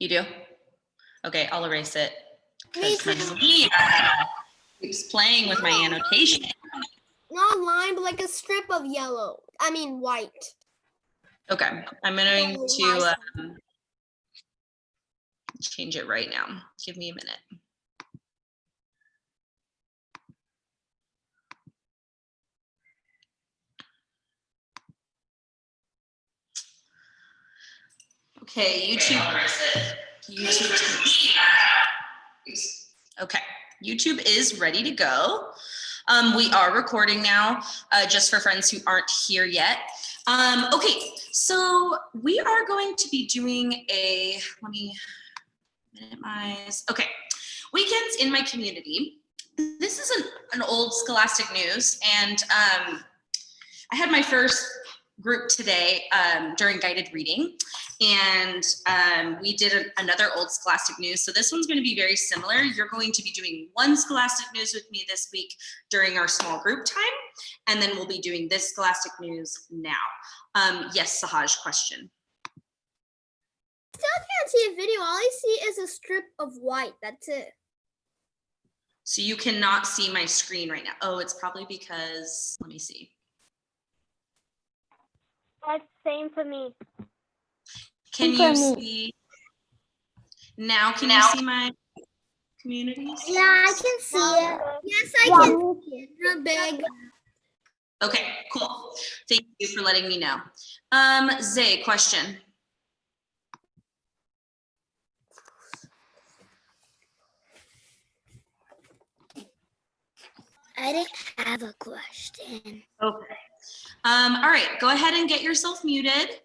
You do? Okay, I'll erase it. Me too. Maria keeps playing with my annotation. Not a line, but like a strip of yellow. I mean white. Okay, I'm going to change it right now. Give me a minute. Okay, Okay, YouTube is ready to go. We are recording now, just for friends who aren't here yet. Okay, so we are going to be doing let me minimize. Okay, weekends in my community. This is an old Scholastic News, and I had my first group today during guided reading, and we did another old Scholastic News. So this one's going to be very similar. You're going to be doing one Scholastic News with me this week during our small group time, and then we'll be doing this Scholastic News now. Yes, Sahaj, question. I still can't see a video. All I see is a strip of white. That's it. So you cannot see my screen right now. Oh, it's probably because, let me see. That's the same for me. Can you see now? Can you see my communities? Yeah, I can see it. Yes, I can see it. Real big. Okay, cool. Thank you for letting me know. Zay, question. I didn't have a question. Okay. All right, go ahead and get yourself muted.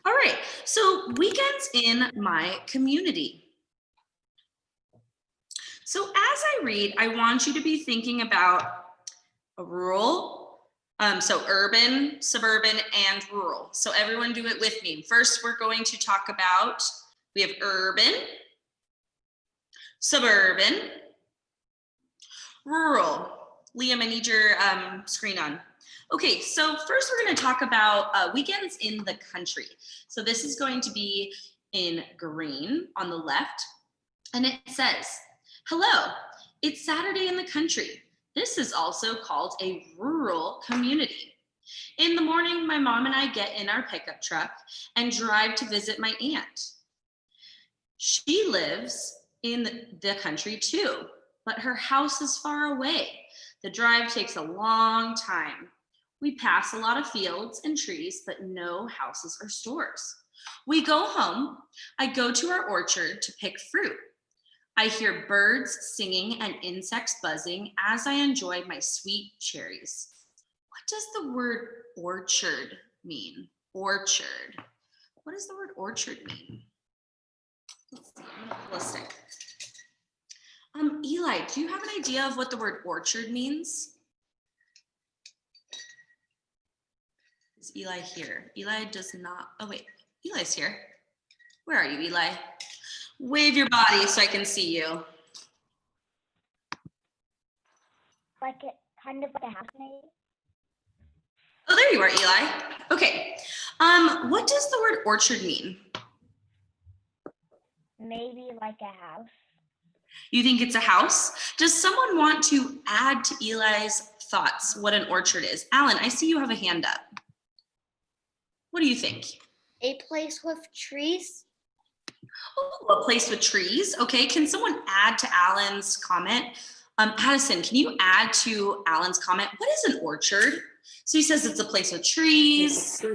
All right, so weekends in my community. So as I read, I want you to be thinking about a rural, so urban, suburban, and rural. So everyone do it with me. First, we're going to talk about, we have urban, suburban, rural. Liam, I need your screen on. Okay, so first we're going to talk about weekends in the country. So this is going to be in green on the left, and it says, hello, it's Saturday in the country. This is also called a rural community. In the morning, my mom and I get in our pickup truck and drive to visit my aunt. She lives in the country too, but her house is far away. The drive takes a long time. We pass a lot of fields and trees, but no houses or stores. We go home. I go to our orchard to pick fruit. I hear birds singing and insects buzzing as I enjoy my sweet cherries. What does the word orchard mean? Orchard. What does the word orchard mean? Let's see, I'm gonna pull a stick. Eli, do you have an idea of what the word orchard means? Is Eli here? Eli does not, oh wait, Eli's here. Where are you, Eli? Wave your body so I can see you. Like it, kind of like a house maybe. Oh, there you are, Eli. Okay, what does the word orchard mean? Maybe like a house. You think it's a house? Does someone want to add to Eli's thoughts what an orchard is? Alan, I see you have a hand up. What do you think? A place with trees. Oh, a place with trees. Okay, can someone add to Alan's comment? Addison, can you add to Alan's comment? What is an orchard? So he says it's a place with trees. A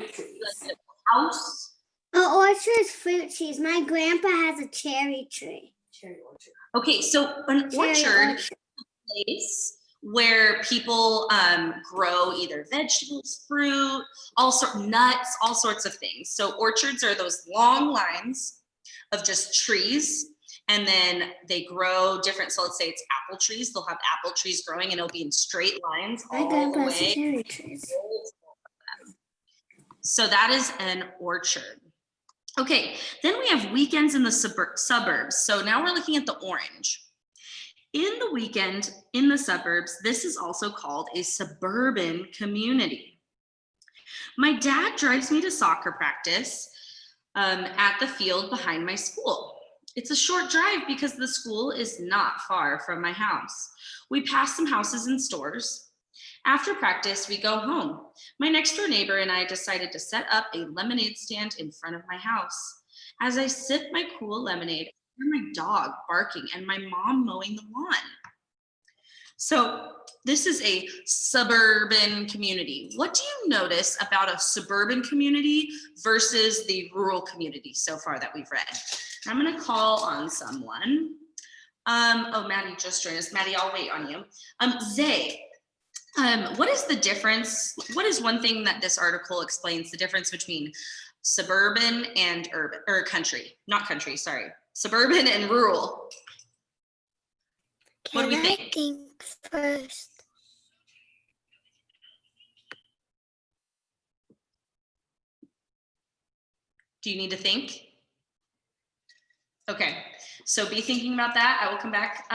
house. An orchard is fruit trees. My grandpa has a cherry tree. Cherry orchard. Okay, so an orchard is a place where people grow either vegetables, fruit, nuts, all sorts of things. So orchards are those long lines of just trees, and then they grow different. So let's say it's apple trees. They'll have apple trees growing, and it'll be in straight lines all the way. Cherry trees. So that is an orchard. Okay, then we have weekends in the suburbs. So now we're looking at the orange. In the weekend in the suburbs, this is also called a suburban community. My dad drives me to soccer practice. at the field behind my school. It's a short drive because the school is not far from my house. We pass some houses and stores. After practice, we go home. My next door neighbor and I decided to set up a lemonade stand in front of my house. As I sip my cool lemonade, I hear my dog barking and my mom mowing the lawn. So this is a suburban community. What do you notice about a suburban community versus the rural community so far that we've read? I'm gonna call on someone. Oh, Maddie just joined us. Maddie, I'll wait on you. Zay, what is the difference? What is one thing that this article explains the difference between suburban and urban, or country, not country, sorry, suburban and rural? What do we think? I think first? Do you need to think? Okay, so be thinking about that. I will come back.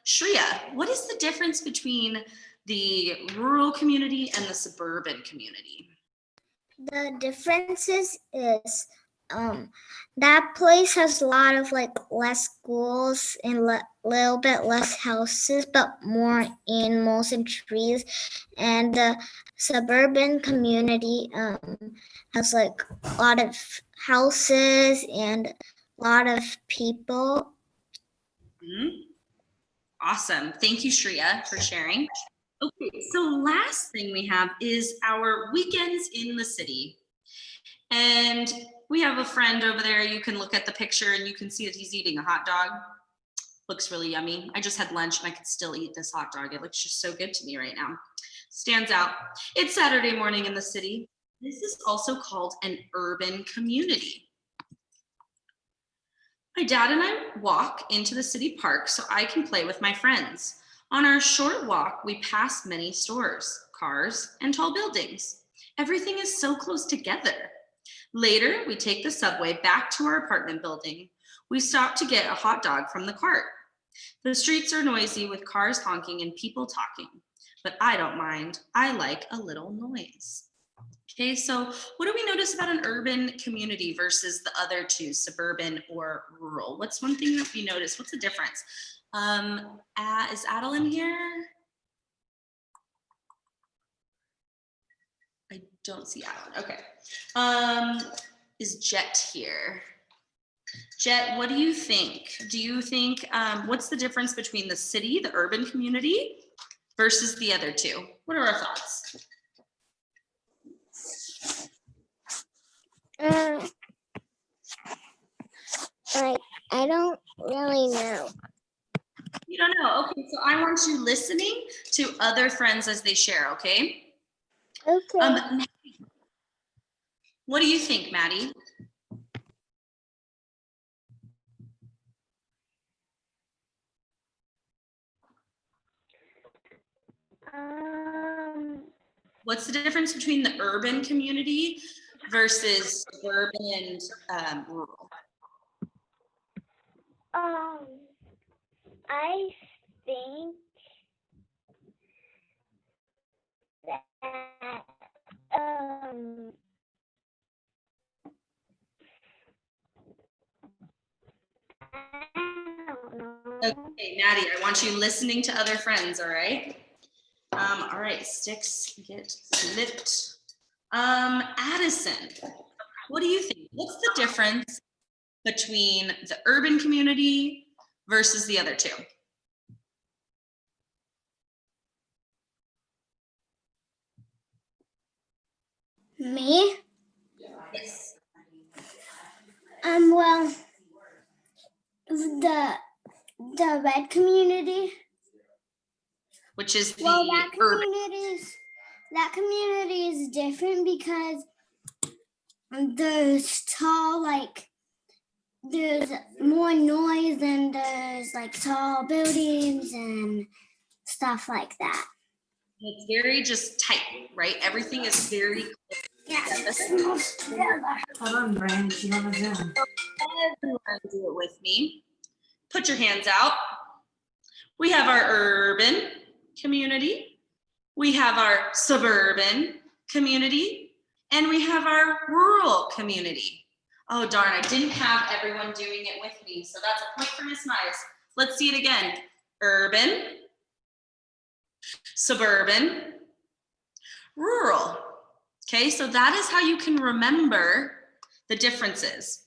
Shreya, what is the difference between the rural community and the suburban community? The differences is that place has a lot of like less schools and little bit less houses, but more animals and trees. And the suburban community has like a lot of houses and a lot of people. Awesome. Thank you, Shreya, for sharing. Okay, so last thing we have is our weekends in the city. And we have a friend over there. You can look at the picture and you can see that he's eating a hot dog. Looks really yummy. I just had lunch and I could still eat this hot dog. It looks just so good to me right now. Stands out. It's Saturday morning in the city. This is also called an urban community. My dad and I walk into the city park so I can play with my friends. On our short walk, we pass many stores, cars, and tall buildings. Everything is so close together. Later, we take the subway back to our apartment building. We stop to get a hot dog from the cart. The streets are noisy with cars honking and people talking, but I don't mind. I like a little noise. Okay, so what do we notice about an urban community versus the other two, suburban or rural? What's one thing that we notice? What's the difference? Is Adel in here? I don't see Adel. Okay. Is Jet here? Jet, what do you think? Do you think, what's the difference between the city, the urban community, versus the other two? What are our thoughts? Like, I don't really know. You don't know. Okay, so I want you listening to other friends as they share, okay? Okay. What do you think, Maddie? What's the difference between the urban community versus suburban and rural? I think that I don't know. Okay, Maddie, I want you listening to other friends, all right? All right, sticks get flipped. Addison, what do you think? What's the difference between the urban community versus the other two? Me? Yes. Well, the red community. Which is the Well, urban. that community is different because there's there's more noise and there's like tall buildings and stuff like that. It's very just tight, right? Everything is very Yeah. Hold on, Brian, she's on the Zoom. Everyone do it with me. Put your hands out. We have our urban community. We have our suburban community. And we have our rural community. Oh, darn, I didn't have everyone doing it with me, so that's a point for Miss Mize. Let's see it again. Urban, suburban, rural. Okay, so that is how you can remember the differences.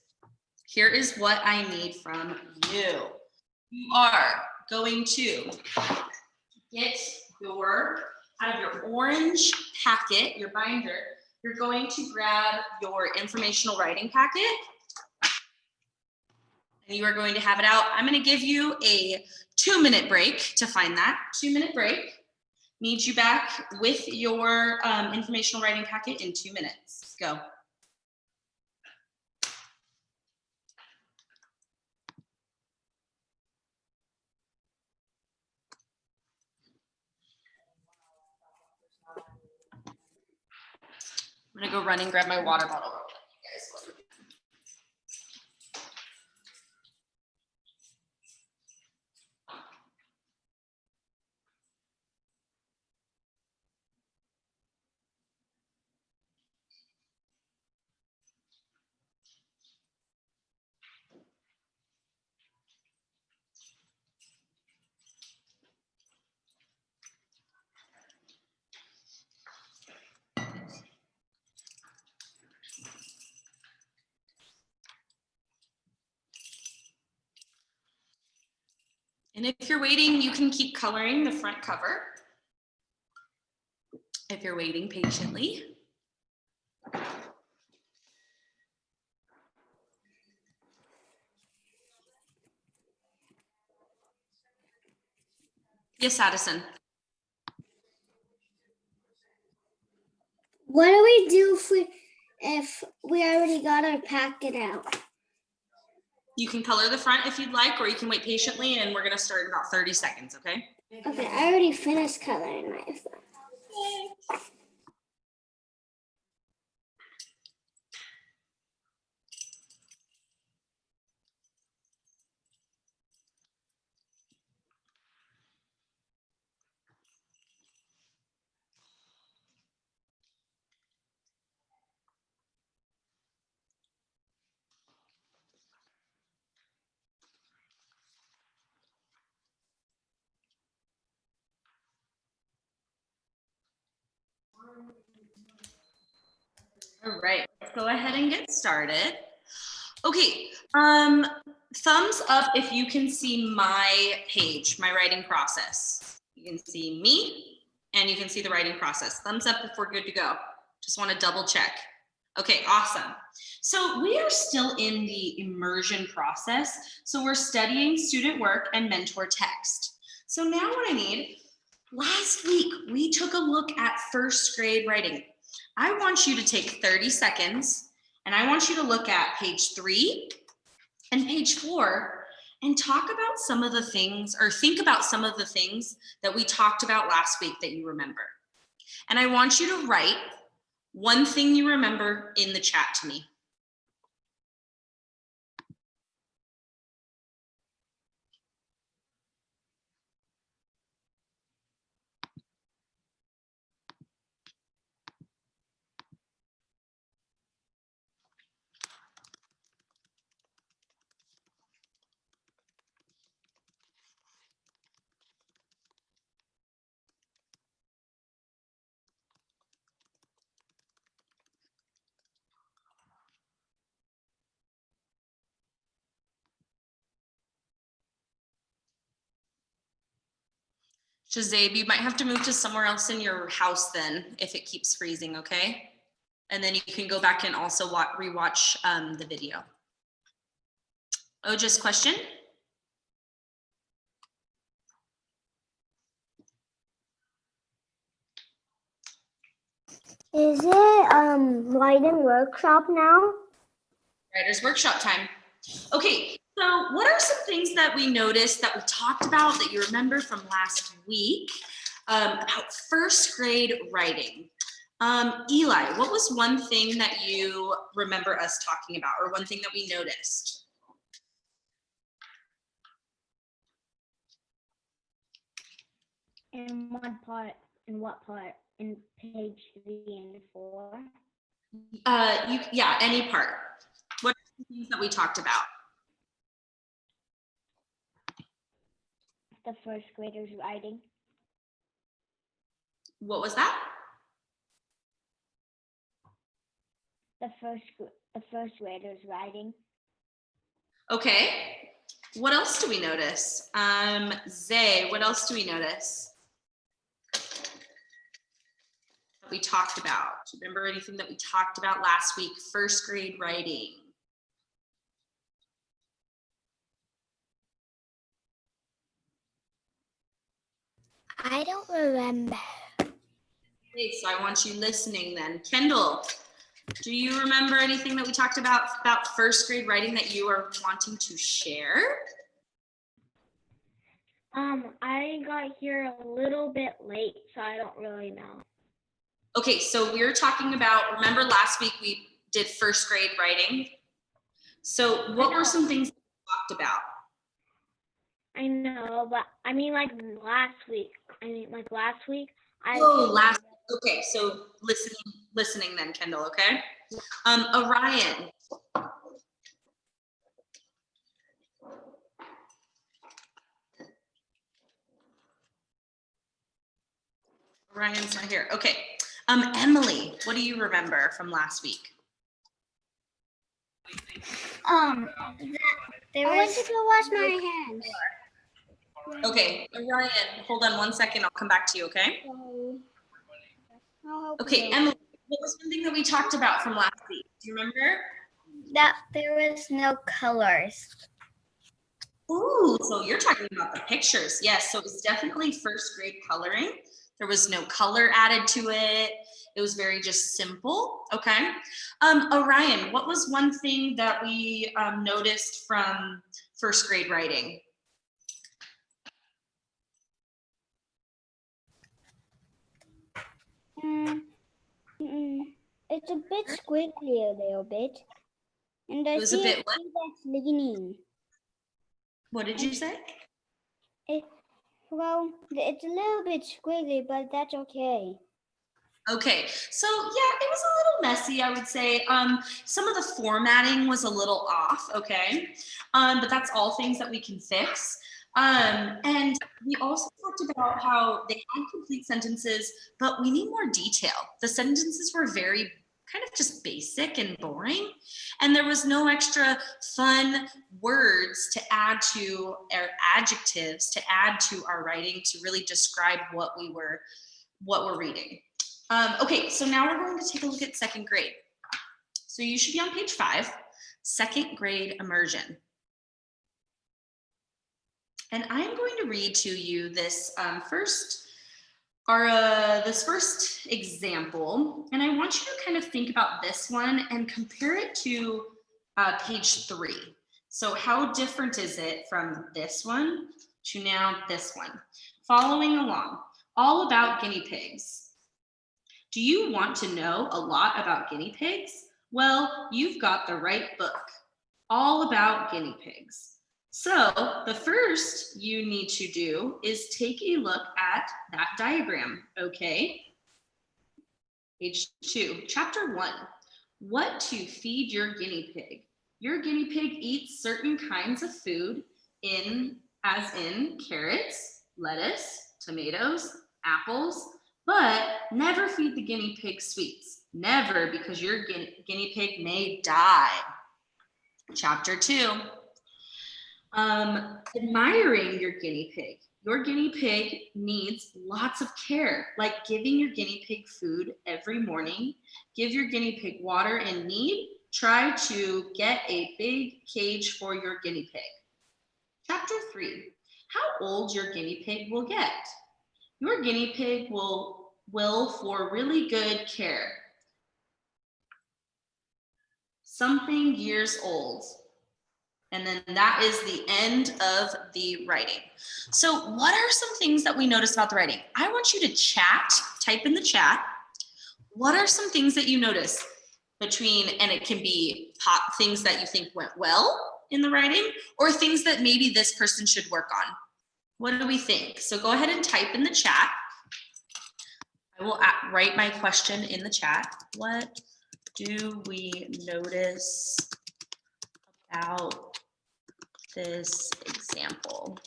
Here is what I need from you. You are going to get out of your orange packet, your binder, you're going to grab your informational writing packet and you are going to have it out. I'm going to give you a 2-minute break to find that. 2-minute break. Need you back with your informational writing packet in 2 minutes. Go. I'm gonna go run and grab my water bottle real quick, you guys. And if you're waiting, you can keep coloring the front cover. If you're waiting patiently. Yes, Addison. What do we do if we already got our packet out? You can color the front if you'd like, or you can wait patiently, and we're gonna start in about 30 seconds, okay? Okay, I already finished coloring my phone. All right, let's go ahead and get started. Okay, thumbs up if you can see my page, my writing process. You can see me and you can see the writing process. Thumbs up if we're good to go. Just want to double check. Okay, awesome. So we are still in the immersion process. So we're studying student work and mentor text. So now what I need, last week we took a look at first grade writing. I want you to take 30 seconds and I want you to look at page 3 and page 4 and talk about some of the things, or think about some of the things that we talked about last week that you remember. And I want you to write one thing you remember in the chat to me. Shazabe, you might have to move to somewhere else in your house then if it keeps freezing, okay? And then you can go back and also rewatch the video. Oja's question? Is it writing workshop now? Writer's workshop time. Okay, so what are some things that we noticed that we talked about that you remember from last week about first grade writing? Eli, what was one thing that you remember us talking about, or one thing that we noticed? In what part? In page 3 and 4? Yeah, any part. What things that we talked about? The first graders writing. What was that? The first graders writing. Okay. What else do we notice? Zay, what else do we notice that we talked about? Do you remember anything that we talked about last week? First grade writing. I don't remember. Okay, so I want you listening then. Kendall, do you remember anything that we talked about first grade writing that you are wanting to share? I got here a little bit late, so I don't really know. Okay, so we were talking about, remember last week we did first grade writing? So what were some things we talked about? I know, but I mean like last week. Okay, so listening then, Kendall, okay? Orion. Orion's not here, okay. Emily, what do you remember from last week? There I went to go wash my hands. Okay, Orion, hold on 1 second, I'll come back to you, okay? Okay, Emily, what was one thing that we talked about from last week? Do you remember? That there was no colors. Ooh, so you're talking about the pictures. Yes, so it was definitely first grade coloring. There was no color added to it. It was very just simple, okay? Orion, what was one thing that we noticed from first grade writing? It's a bit squiggly a little bit. And I It was a see bit what? that's leaning. What did you say? Well, it's a little bit squiggly, but that's okay. Okay, so yeah, it was a little messy, I would say. Some of the formatting was a little off, okay? But that's all things that we can fix. And we also talked about how they had complete sentences, but we need more detail. The sentences were very kind of just basic and boring, and there was no extra fun words to add to, or adjectives to add to our writing to really describe what we're reading. Okay, so now we're going to take a look at second grade. So you should be on page 5, second grade immersion. And I'm going to read to you this first example, and I want you to kind of think about this one and compare it to page 3. So how different is it from this one to now this one? Following along, all about guinea pigs. Do you want to know a lot about guinea pigs? Well, you've got the right book, all about guinea pigs. So the first you need to do is take a look at that diagram, okay? Page 2, chapter 1, what to feed your guinea pig. Your guinea pig eats certain kinds of food as in carrots, lettuce, tomatoes, apples, but never feed the guinea pig sweets. Never, because your guinea pig may die. Chapter 2, admiring your guinea pig. Your guinea pig needs lots of care, like giving your guinea pig food every morning. Give your guinea pig water in need. Try to get a big cage for your guinea pig. Chapter 3, how old your guinea pig will get. Your guinea pig will for really good care. Something years old. And then that is the end of the writing. So what are some things that we noticed about the writing? I want you to type in the chat. What are some things that you notice and it can be things that you think went well in the writing or things that maybe this person should work on. What do we think? So go ahead and type in the chat. I will write my question in the chat. What do we notice about this example?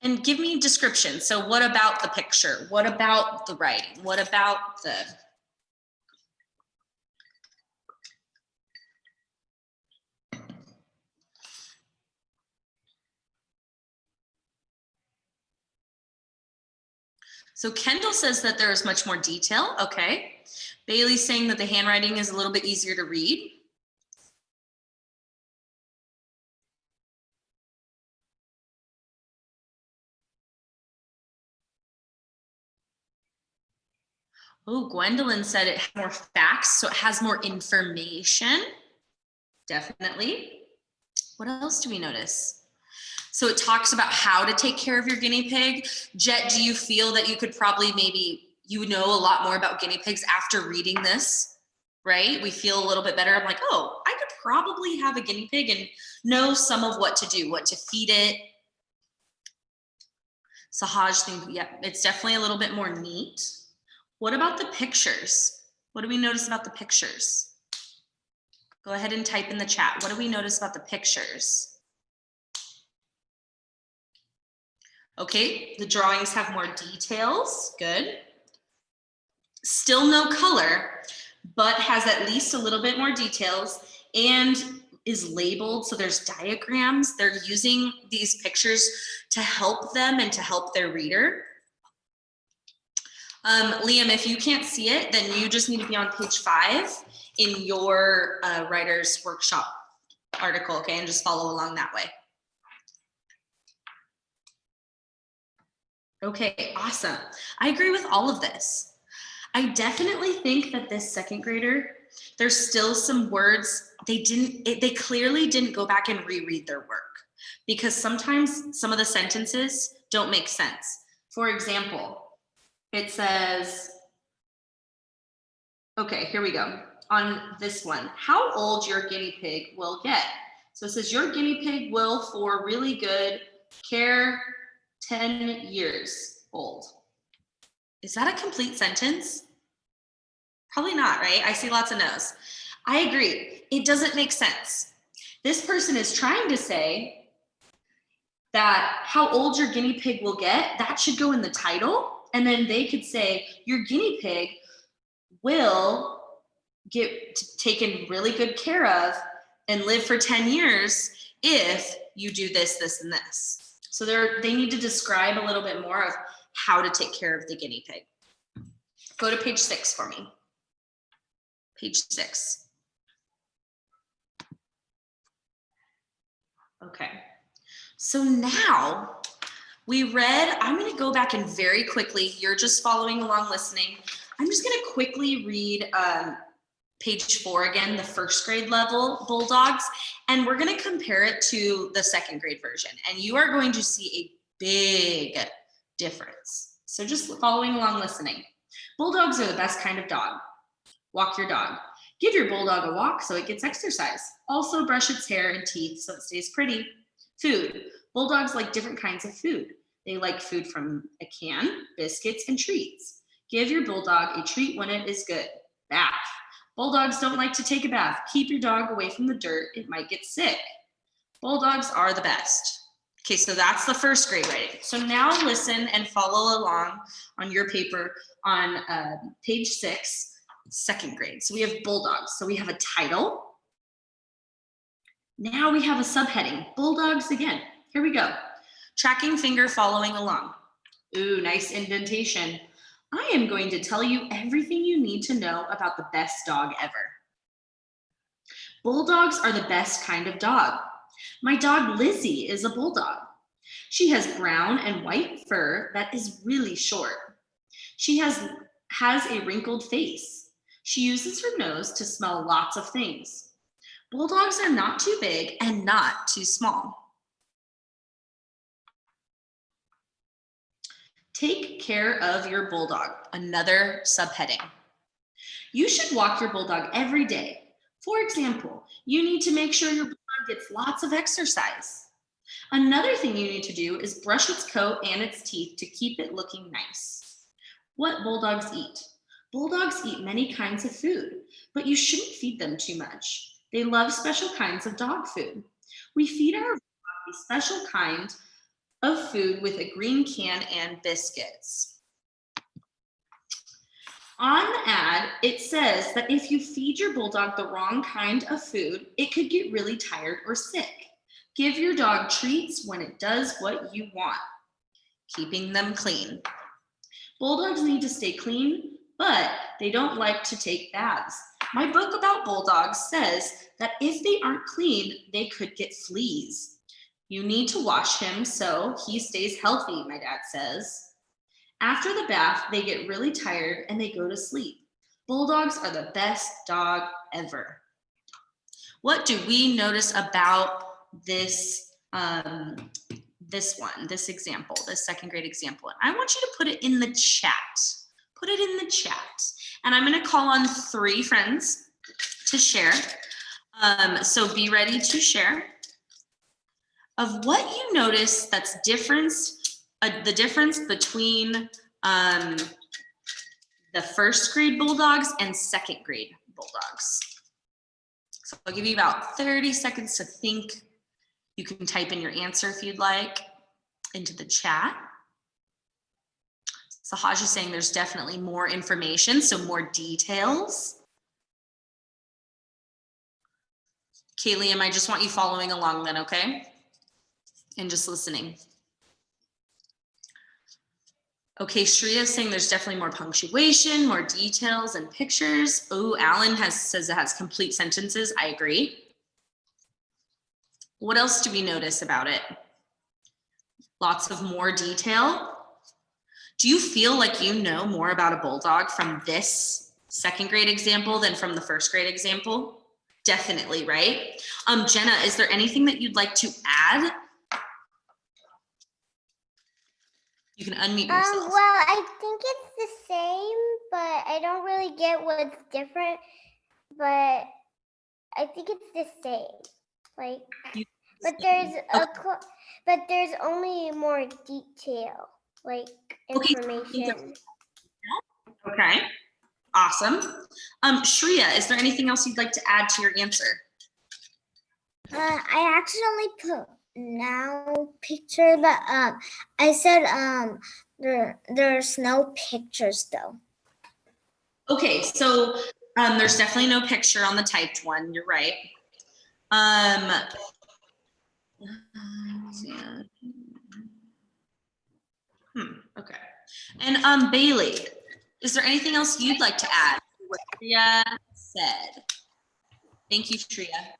And give me description. So what about the picture? What about the writing? What about the... So Kendall says that there is much more detail. Okay. Bailey's saying that the handwriting is a little bit easier to read. Oh, Gwendolyn said it has more facts, so it has more information. Definitely. What else do we notice? So it talks about how to take care of your guinea pig. Jet, do you feel that you could probably you know a lot more about guinea pigs after reading this, right? We feel a little bit better. I'm like, oh, I could probably have a guinea pig and know some of what to do, what to feed it. Sahaj thinks, yeah, it's definitely a little bit more neat. What about the pictures? What do we notice about the pictures? Go ahead and type in the chat. What do we notice about the pictures? Okay, the drawings have more details. Good. Still no color, but has at least a little bit more details and is labeled. So there's diagrams. They're using these pictures to help them and to help their reader. Liam, if you can't see it, then you just need to be on page 5 in your writer's workshop article, okay? And just follow along that way. Okay, awesome. I agree with all of this. I definitely think that this second grader, there's still some words, they clearly didn't go back and reread their work because sometimes some of the sentences don't make sense. For example, it says, okay, here we go. On this one, how old your guinea pig will get. So it says your guinea pig will, for really good care, 10 years old. Is that a complete sentence? Probably not, right? I see lots of no's. I agree. It doesn't make sense. This person is trying to say that how old your guinea pig will get, that should go in the title. And then they could say, your guinea pig will get taken really good care of and live for 10 years if you do this, this, and this. So they need to describe a little bit more of how to take care of the guinea pig. Go to page 6 for me. Page 6. Okay. So now we read, I'm going to go back and very quickly, you're just following along listening. I'm just going to quickly read page 4 again, the first grade level Bulldogs, and we're going to compare it to the second grade version. And you are going to see a big difference. So just following along listening. Bulldogs are the best kind of dog. Walk your dog. Give your bulldog a walk so it gets exercise. Also brush its hair and teeth so it stays pretty. Food. Bulldogs like different kinds of food. They like food from a can, biscuits, and treats. Give your bulldog a treat when it is good. Bath. Bulldogs don't like to take a bath. Keep your dog away from the dirt. It might get sick. Bulldogs are the best. Okay, so that's the first grade writing. So now listen and follow along on your paper on page 6, second grade. So we have Bulldogs. So we have a title. Now we have a subheading, Bulldogs again. Here we go. Tracking finger following along. Ooh, nice indentation. I am going to tell you everything you need to know about the best dog ever. Bulldogs are the best kind of dog. My dog Lizzie is a bulldog. She has brown and white fur that is really short. She has a wrinkled face. She uses her nose to smell lots of things. Bulldogs are not too big and not too small. Take care of your bulldog, another subheading. You should walk your bulldog every day. For example, you need to make sure your bulldog gets lots of exercise. Another thing you need to do is brush its coat and its teeth to keep it looking nice. What bulldogs eat? Bulldogs eat many kinds of food, but you shouldn't feed them too much. They love special kinds of dog food. We feed our dog a special kind of food with a green can and biscuits. On the ad, it says that if you feed your bulldog the wrong kind of food, it could get really tired or sick. Give your dog treats when it does what you want, keeping them clean. Bulldogs need to stay clean, but they don't like to take baths. My book about bulldogs says that if they aren't clean, they could get fleas. You need to wash him so he stays healthy, my dad says. After the bath, they get really tired and they go to sleep. Bulldogs are the best dog ever. What do we notice about this this example, this second grade example? I want you to put it in the chat. Put it in the chat. And I'm going to call on 3 friends to share. So be ready to share of what you notice that's the difference between the first grade bulldogs and second grade bulldogs. So I'll give you about 30 seconds to think. You can type in your answer if you'd like into the chat. Sahaj is saying there's definitely more information, so more details. Kayliam, I just want you following along then, okay? And just listening. Okay, Shreya is saying there's definitely more punctuation, more details and pictures. Oh, Alan says it has complete sentences. I agree. What else do we notice about it? Lots of more detail. Do you feel like you know more about a bulldog from this second grade example than from the first grade example? Definitely, right? Jenna, is there anything that you'd like to add? You can unmute yourself. Well, I think it's the same, but I don't really get what's different. But I think it's the same. Like, but there's only more detail, like information. Okay, awesome. Shreya, is there anything else you'd like to add to your answer? I accidentally put now picture, but I said there's no pictures though. Okay, so there's definitely no picture on the typed one. You're right. Okay. And Bailey, is there anything else you'd like to add to what Shreya said? Thank you, Shreya.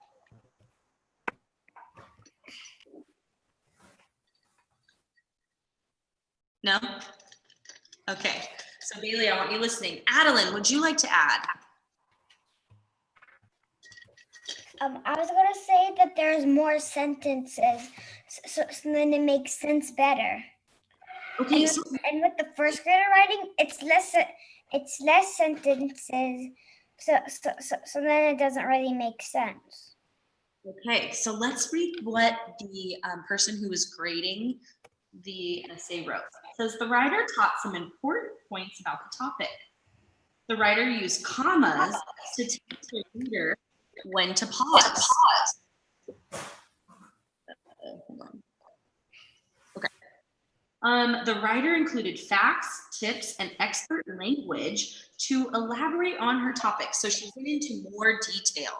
No? Okay. So Bailey, I want you listening. Adeline, would you like to add? I was gonna say that there's more sentences, so then it makes sense better. Okay. And with the first grader writing, it's less sentences, so then it doesn't really make sense. Okay, so let's read what the person who was grading the essay wrote. It says the writer taught some important points about the topic. The writer used commas to teach the reader when to pause. Hold on. Okay. The writer included facts, tips, and expert language to elaborate on her topic. So she went into more detail.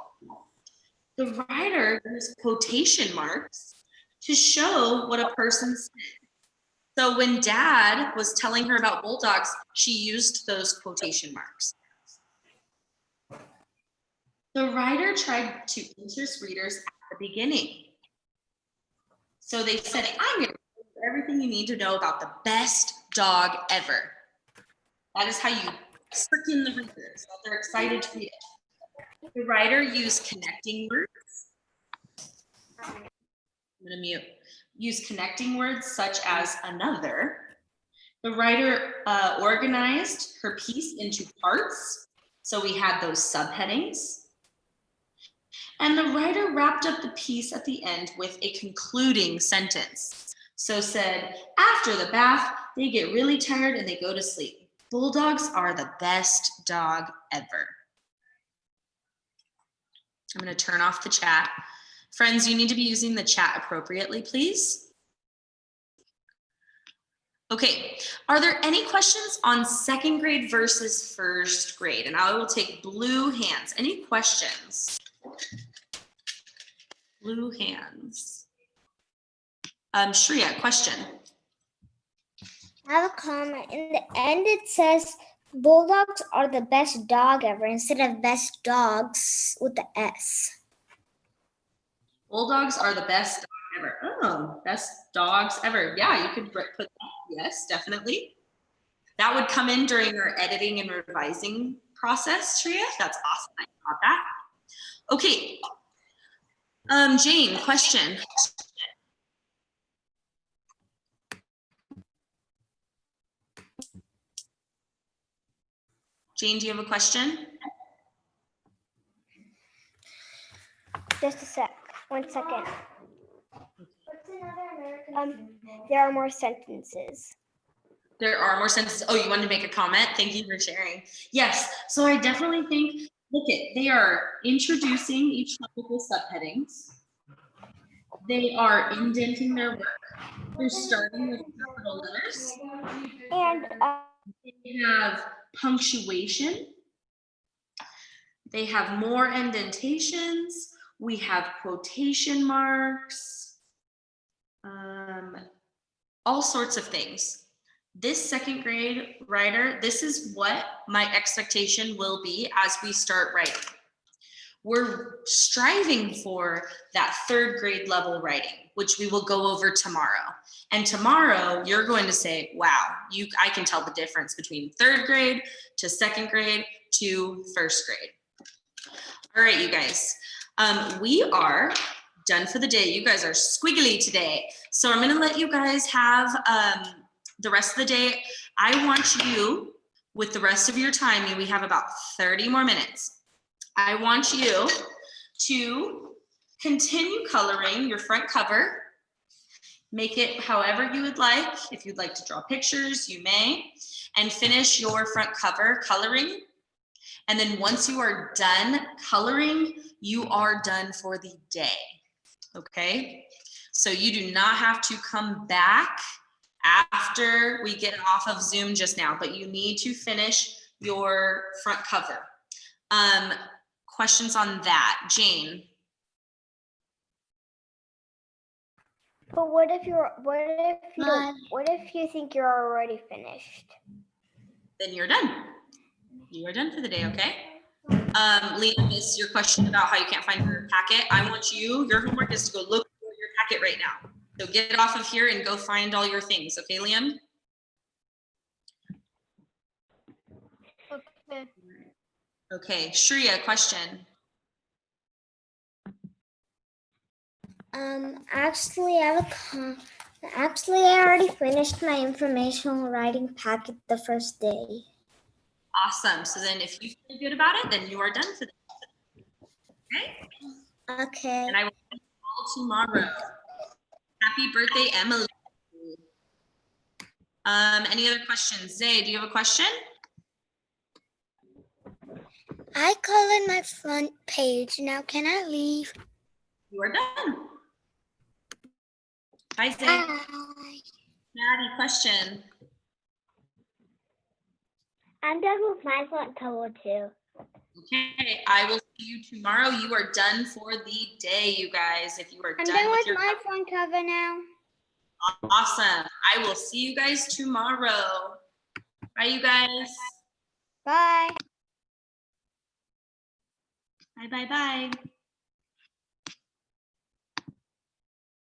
The writer used quotation marks to show what a person said. So when Dad was telling her about bulldogs, she used those quotation marks. The writer tried to interest readers at the beginning. So they said, I'm going to tell you everything you need to know about the best dog ever. That is how you trick in the readers, so they're excited to read it. The writer used connecting words. I'm going to mute. Use connecting words such as another. The writer organized her piece into parts. So we had those subheadings. And the writer wrapped up the piece at the end with a concluding sentence. So said, after the bath, they get really tired and they go to sleep. Bulldogs are the best dog ever. I'm going to turn off the chat. Friends, you need to be using the chat appropriately, please. Okay, are there any questions on second grade versus first grade? And I will take blue hands. Any questions? Blue hands. Shreya, question. I have a comment. In the end, it says bulldogs are the best dog ever instead of best dogs with the S. Bulldogs are the best dog ever. Oh, best dogs ever. Yeah, you could put that. Yes, definitely. That would come in during our editing and revising process, Shreya. That's awesome. I got that. Okay. Jane, question. Jane, do you have a question? Just a sec. 1 second. What's another American? There are more sentences. There are more sentences. Oh, you wanted to make a comment? Thank you for sharing. Yes, so I definitely think, look at, they are introducing each topic with subheadings. They are indenting their work. They're starting with capital letters. And They have punctuation. They have more indentations. We have quotation marks. All sorts of things. This second grade writer, this is what my expectation will be as we start writing. We're striving for that third grade level writing, which we will go over tomorrow. And tomorrow you're going to say, wow, I can tell the difference between third grade to second grade to first grade. All right, you guys, we are done for the day. You guys are squiggly today. So I'm gonna let you guys have the rest of the day. I want you, with the rest of your time, we have about 30 more minutes. I want you to continue coloring your front cover. Make it however you would like. If you'd like to draw pictures, you may. And finish your front cover coloring. And then once you are done coloring, you are done for the day. Okay? So you do not have to come back after we get off of Zoom just now, but you need to finish your front cover. Questions on that? Jane? but what if you think you're already finished? Then you're done. You are done for the day, okay? Liam, is your question about how you can't find your packet? I want your homework is to go look for your packet right now. So get off of here and go find all your things, okay, Liam? Okay. Okay, Shreya, question. Actually, I already finished my informational writing packet the first day. Awesome. So then if you feel good about it, then you are done for the day. Okay? Okay. And I will see you all tomorrow. Happy birthday, Emily. Any other questions? Zay, do you have a question? I colored my front page. Now can I leave? You are done. Bye, Zay. Bye. Maddie, question. I'm done with my front cover too. Okay, I will see you tomorrow. You are done for the day, you guys. If you are I'm done done with with your my front cover now. awesome. I will see you guys tomorrow. Bye, you guys. Bye. Bye, bye, bye.